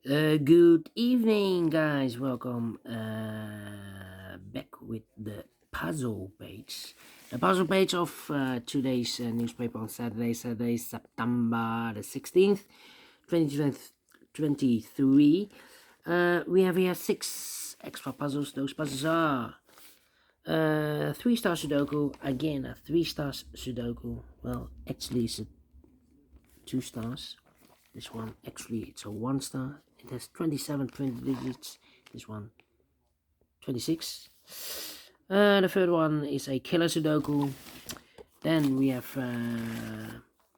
Good evening, guys. Welcome back with the puzzle page. The puzzle page of today's newspaper on Saturday, September the 16th, 2023. We have here 6 extra puzzles. Those puzzles are Three Stars Sudoku. Again, a 3 stars Sudoku. Well, actually, it's a 2 stars. This one, actually, it's a 1 star. It has 27 20 digits. This one, 26. The third one is a killer Sudoku. Then we have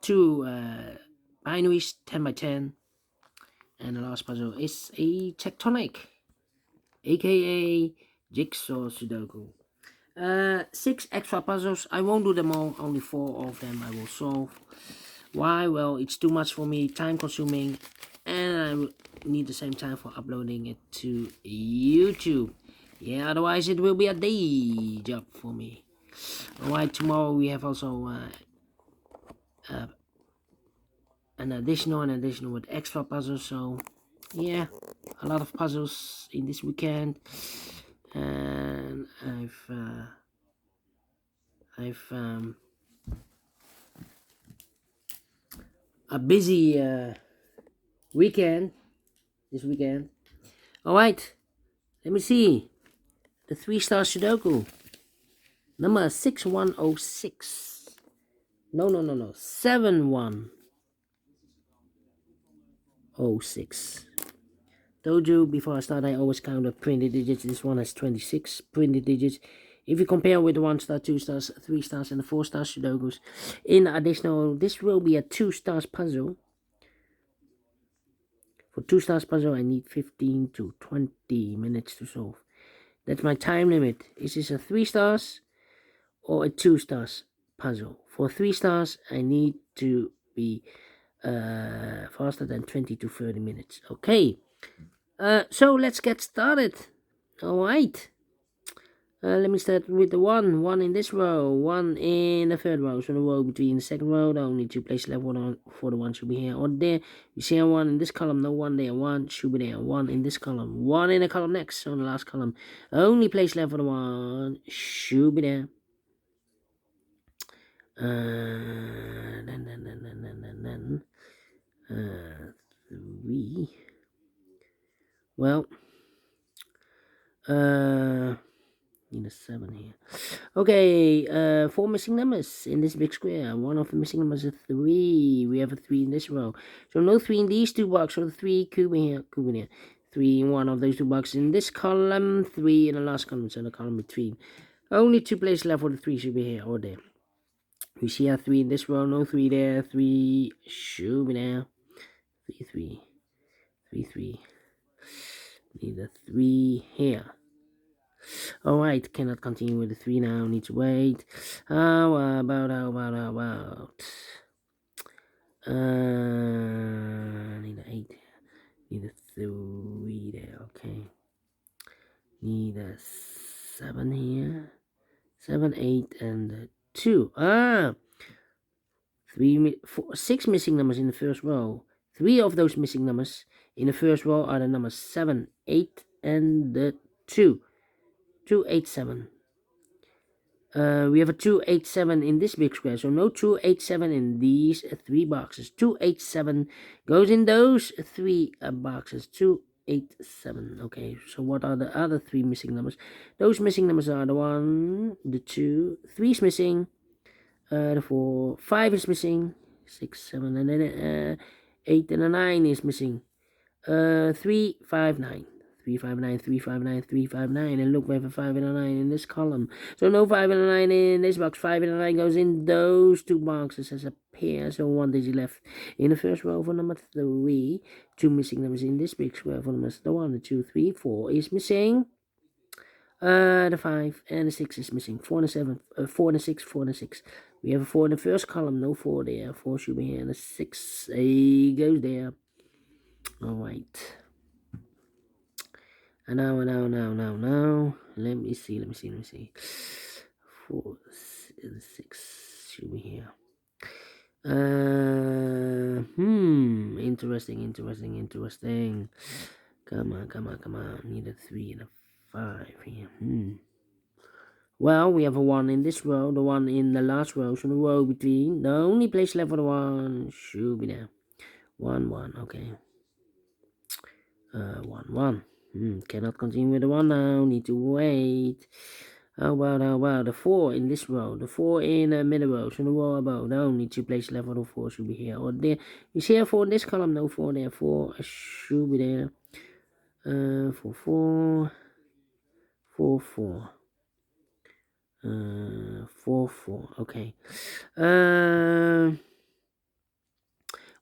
2 binaries, 10 by 10. And the last puzzle is a tectonic, aka jigsaw Sudoku. 6 extra puzzles. I won't do them all, only 4 of them I will solve. Why? Well, it's too much for me, time consuming, and I need the same time for uploading it to YouTube. Yeah, otherwise it will be a day job for me. Alright, tomorrow we have also an additional with extra puzzles, so yeah, a lot of puzzles in this weekend, and I've a busy weekend this weekend. Alright, let me see. The 3 star Sudoku. Number 6106. No. 7106. Told you before I start, I always count the printed digits. This one has 26 printed digits. If you compare with the 1 star, 2 stars, 3 stars, and the 4 star Sudokus, in additional, this will be a 2 stars puzzle. For 2 stars puzzle, I need 15 to 20 minutes to solve. That's my time limit. Is this a 3 stars or a 2 stars puzzle? For 3 stars, I need to be faster than 20 to 30 minutes. Okay. So let's get started. Alright. Let me start with the 1. 1 in this row. 1 in the third row. So the row between the second row. The only 2 places left for the 1 should be here or there. You see a 1 in this column. No 1 there. 1 should be there. 1 in this column. 1 in the column next. So in the last column. Only place left for the 1 should be there. Then 3. Well, need a 7 here. Okay, 4 missing numbers in this big square. One of the missing numbers is 3. We have a 3 in this row. So no 3 in these 2 boxes. So the 3 could be here, 3 in one of those 2 boxes in this column. 3 in the last column, so the column between. Only 2 places left for the 3 should be here or there. We see a 3 in this row, no 3 there. 3 should be there. 3. Need a 3 here. Alright, cannot continue with the 3 now, need to wait. How about? Need a 8 there. Need a 3 there, okay. Need a 7 here. 7, 8, and 2. 6 missing numbers in the first row. 3 of those missing numbers in the first row are the numbers 7, 8, and the 2. 287. We have a 287 in this big square, so no 287 in these 3 boxes. 287 goes in those 3 boxes. 287. Okay, so what are the other 3 missing numbers? Those missing numbers are the 1, the 2, 3 is missing, the 4, 5 is missing, 6, 7, and then 8 and a 9 is missing. 3, 5, 9. 359, and look, we have a 5 and a 9 in this column. So no 5 and a 9 in this box. 5 and a 9 goes in those 2 boxes as a pair. So 1 digit left in the first row for number 3. 2 missing numbers in this big square for numbers 1, the 2, 3, 4 is missing. The 5 and the 6 is missing. 4 and 7, 4 and 6, 4 and 6. We have a 4 in the first column, no 4 there. 4 should be here, and the 6 goes there. Alright. Now. Let me see. 4, 6 should be here. Interesting. Come on. Need a 3 and a 5 here. Well, we have a 1 in this row, the 1 in the last row, so the row between. The only place left for the 1 should be there. 1, okay. 1. Cannot continue with the 1 now, need to wait. How about the 4 in this row, the 4 in the middle row, so the row above, the only 2 places left for the 4 should be here or there. You see a 4 in this column, no 4 there, 4 should be there. 4, 4. 4, okay.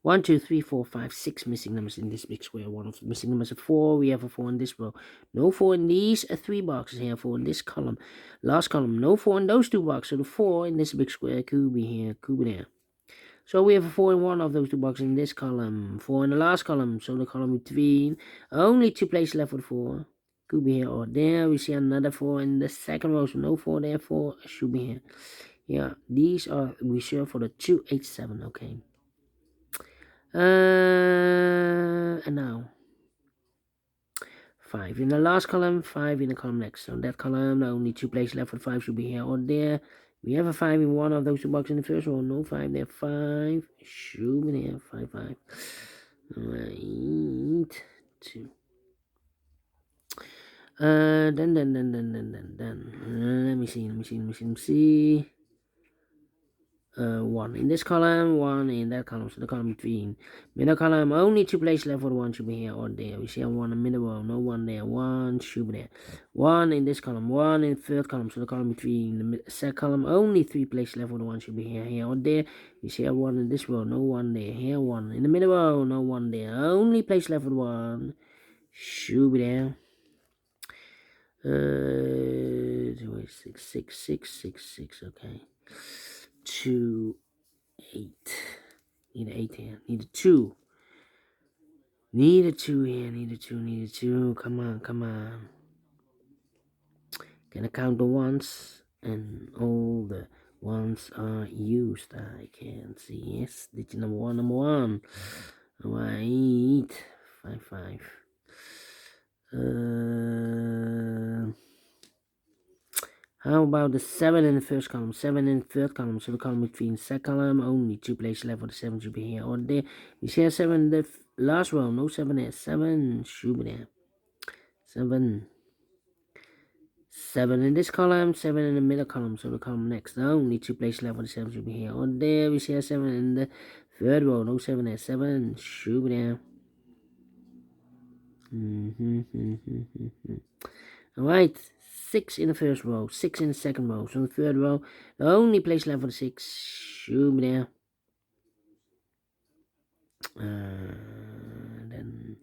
1, 2, 3, 4, 5, 6 missing numbers in this big square. One of the missing numbers is 4. We have a 4 in this row. No 4 in these 3 boxes here. 4 in this column. Last column. No 4 in those 2 boxes. So the 4 in this big square could be here, could be there. So we have a 4 in one of those 2 boxes in this column. 4 in the last column. So the column between. Only 2 places left for the 4. Could be here or there. We see another 4 in the second row. So no 4 there. 4 should be here. Yeah, these are reserved for the 287. Okay. And now 5 in the last column, 5 in the column next. So that column, the only 2 places left for 5 should be here or there. We have a 5 in one of those 2 boxes in the first row. No 5 there. 5 should be there. 5. Right. 2. Then. Let me see. 1 in this column, 1 in that column, so the column between. Middle column, only 2 places left for the 1 should be here or there. We see a 1 in the middle row, no 1 there, 1 should be there. 1 in this column, 1 in the third column, so the column between. The second column, only 3 places left for the 1 should be here or there. We see a 1 in this row, no 1 there, here 1. In the middle row, no 1 there, only place left for the 1 should be there. 6, okay. 2, 8. Need an 8 here. Need a 2. Need a 2 here. Come on. Gonna count the ones, and all the ones are used. I can see. Yes, digit number 1. Alright. 5. How about the 7 in the first column, 7 in the third column, so the column between second column, only 2 places left for the 7 should be here or there. You see a 7 in the last row, no 7 there, 7 should be there. 7 in this column, 7 in the middle column, so the column next, only 2 places left for the 7 should be here or there. We see a 7 in the third row, no 7 there, 7 should be there. Alright, 6 in the first row, 6 in the second row. So the third row, the only place left for the 6 should be there. Then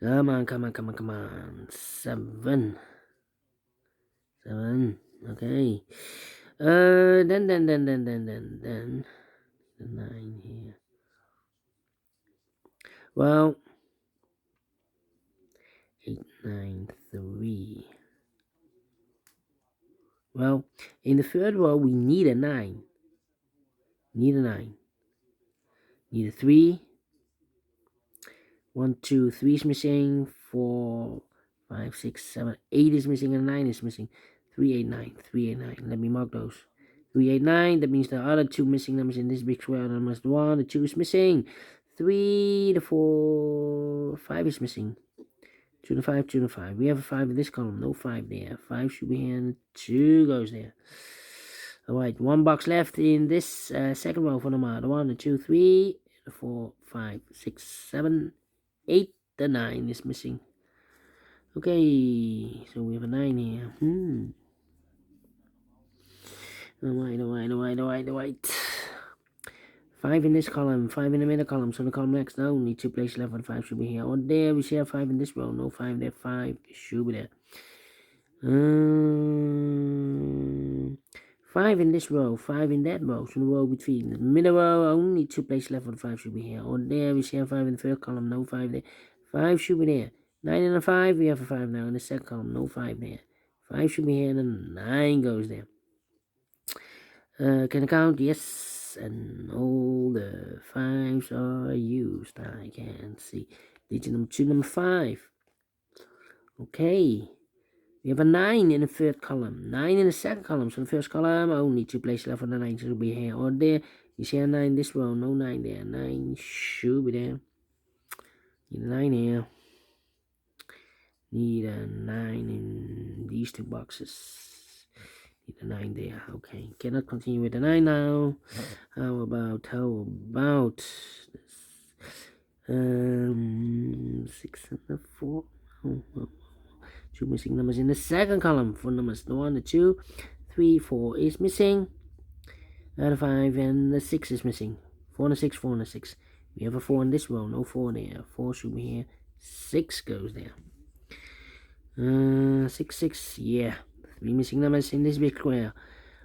come on. 7. Okay. Then the 9 here. Well, 8, 9, 3. Well, in the third row, we need a 9. Need a 3. 1, 2, 3 is missing. 4, 5, 6, 7, 8 is missing, and 9 is missing. 3, 8, 9. Let me mark those. 3, 8, 9. That means the other 2 missing numbers in this big square number is 1. The 2 is missing. 3, the 4, 5 is missing. 2 and 5. We have a 5 in this column. No 5 there. 5 should be here, and 2 goes there. Alright, 1 box left in this second row for the 1, the 2, 3, the 4, 5, 6, 7, 8, the 9 is missing. Okay, so we have a 9 here. Alright. 5 in this column, 5 in the middle column, so the column next, only 2 places left for the 5 should be here or there. We see a 5 in this row, no 5 there, 5 should be there. 5 in this row, 5 in that row, so the row between. The middle row, only 2 places left for the 5 should be here or there. We see a 5 in the first column, no 5 there. 5 should be there. 9 and a 5, we have a 5 now in the second column, no 5 there. 5 should be here, and then 9 goes there. Can I count? Yes. six, and all the fives are used. I can see digit number 2, number 5. Okay, we have a 9 in the third column, 9 in the second column. So the first column, only 2 places left for the 9 should be here or there. You see a 9 this row, no 9 there. 9 should be there. Need a 9 here. Need a 9 in these 2 boxes. Need a 9 there. Okay, cannot continue with the 9 now. How about this? 6 and the 4. Oh. 2 missing numbers in the second column. 4 numbers, the 1, the 2, 3, 4 is missing. The 5 and the 6 is missing. 4 and the 6, 4 and the 6. We have a 4 in this row, no 4 there. 4 should be here. 6 goes there. 6, 6, yeah. 3 missing numbers in this big square.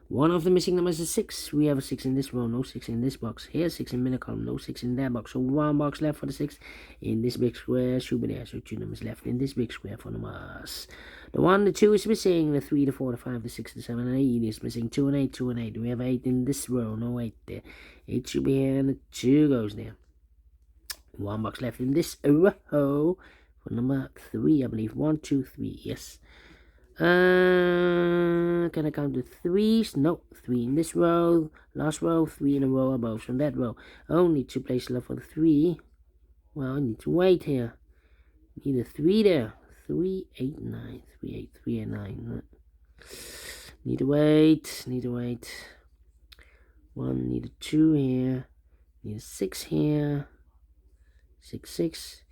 One of the missing numbers is 6. We have a 6 in this row, no 6 in this box. Here's 6 in middle column, no 6 in that box. So 1 box left for the 6 in this big square should be there. So 2 numbers left in this big square for numbers. The 1, the 2 is missing. The 3, the 4, the 5, the 6, the 7, and 8 is missing. 2 and 8, 2 and 8. We have 8 in this row, no 8 there. 8 should be here, and the 2 goes there. 1 box left in this row for number 3, I believe. 1, 2, 3, yes. Can I count the 3s? No, 3 in this row. Last row, 3 in a row above. So that row, only 2 places left for the 3. Well, I need to wait here. Need a 3 there. 3, 8, 9. 3, 8, 3, and 9. Need to wait. 1, need a 2 here. Need a 6 here. 6, 6.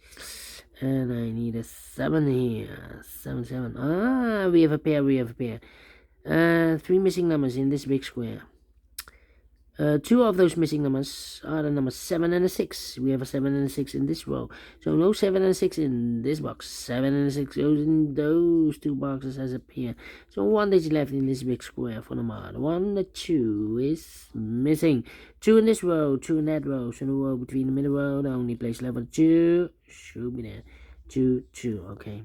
And I need a 7 here. 7, 7. We have a pair. 3 missing numbers in this big square. 2 of those missing numbers are the numbers 7 and a 6. We have a 7 and a 6 in this row. So no 7 and a 6 in this box. 7 and a 6 goes in those 2 boxes as a pair. So 1 digit left in this big square for the mod. 1, the 2 is missing. 2 in this row, 2 in that row. So the row between the middle row, the only place left for 2 should be there. 2, 2, okay.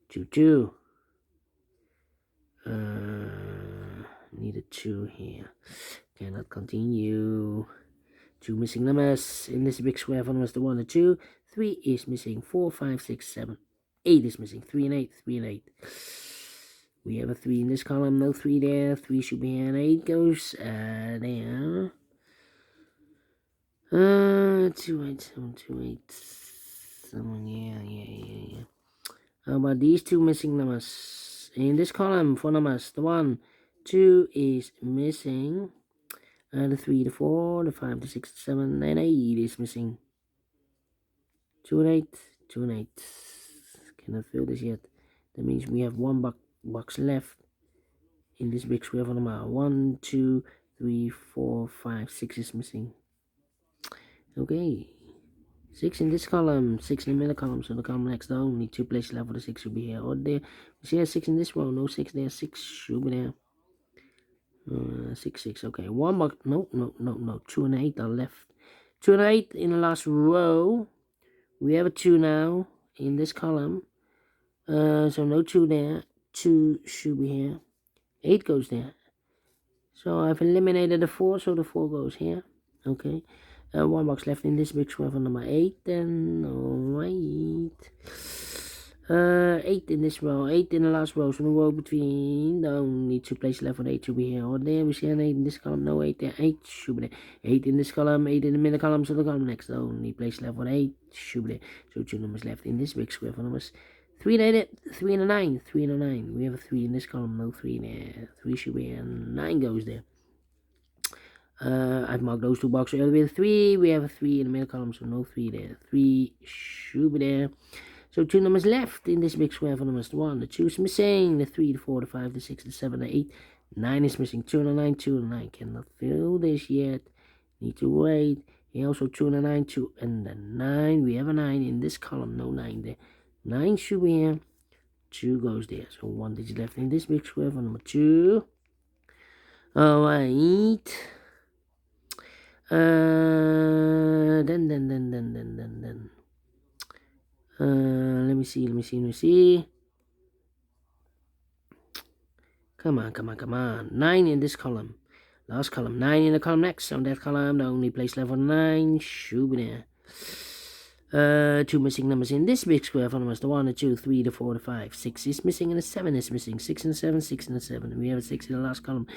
2, 2. Need a 2 here. Cannot continue. 2 missing numbers in this big square for numbers. The 1, the 2, 3 is missing. 4, 5, 6, 7, 8 is missing. 3 and 8, 3 and 8. We have a 3 in this column, no 3 there. 3 should be here, and 8 goes there. 2, 8, 7, 2, 8. 7, yeah. How about these 2 missing numbers in this column for numbers? The 1, 2 is missing. The 3, the 4, the 5, the 6, the 7, and 8 is missing. 2 and 8, 2 and 8. Cannot fill this yet. That means we have 1 box left in this big square for number. 1, 2, 3, 4, 5, 6 is missing. Okay. 6 in this column, 6 in the middle column, so the column next down, only 2 places left for the 6 should be here or there. We see a 6 in this row, no 6 there, 6 should be there. 6, 6, okay. 1 box, no. 2 and 8 are left. 2 and 8 in the last row. We have a 2 now in this column. So no 2 there. 2 should be here. 8 goes there. So I've eliminated the 4, so the 4 goes here. Okay. 1 box left in this big square for number 8, then alright. 8 in this row, 8 in the last row, so the row between the only 2 places left for the 8 should be here or there. We see an 8 in this column, no 8 there, 8 should be there. 8 in this column, 8 in the middle column, so the column next, the only place left for the 8 should be there. So 2 numbers left in this big square for numbers 3 and 8, 3 and a 9, 3 and a 9. We have a 3 in this column, no 3 there. 3 should be here, and 9 goes there. I've marked those 2 boxes earlier with 3. We have a 3 in the middle column, so no 3 there. 3 should be there. So 2 numbers left in this big square for numbers. The 1, the 2 is missing. The 3, the 4, the 5, the 6, the 7, the 8, 9 is missing. 2 and a 9, 2 and a 9. Cannot fill this yet. Need to wait. Here also 2 and a 9, 2 and a 9. We have a 9 in this column, no 9 there. 9 should be here. 2 goes there. So 1 digit left in this big square for number 2. Alright. Then. Let me see. Come on. 9 in this column. Last column, 9 in the column next. On that column, the only place left for 9 should be there. 2 missing numbers in this big square for numbers, the 1, the 2, 3, the 4, the 5. 6 is missing and the 7 is missing. 6 and the 7, 6 and the 7. We have a 6 in the last column.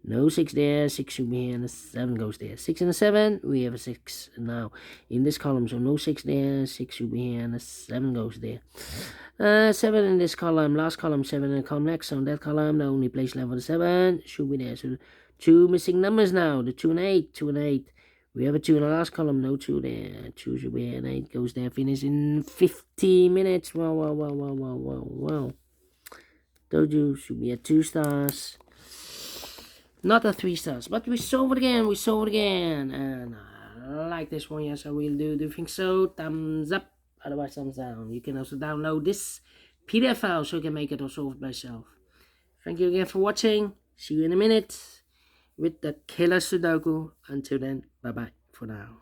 No 6 there, 6 should be here and the 7 goes there. 6 and the 7, we have a 6 now in this column, so no 6 there, 6 should be here and the 7 goes there. 7 in this column, last column, 7 in the column next. On that column, the only place left for the 7 should be there. So 2 missing numbers now, the 2 and 8, 2 and 8. We have a 2 in the last column, no 2 there. 2 should be here, and 8 goes there. Finish in 50 minutes. Well. Told you, should be at 2 stars. Not a 3 stars, but we solve it again, And I like this one, yes, I will do. Do you think so? Thumbs up, otherwise thumbs down. You can also download this PDF file so you can make it or solve it by yourself. Thank you again for watching. See you in a minute with the killer Sudoku. Until then, bye bye for now.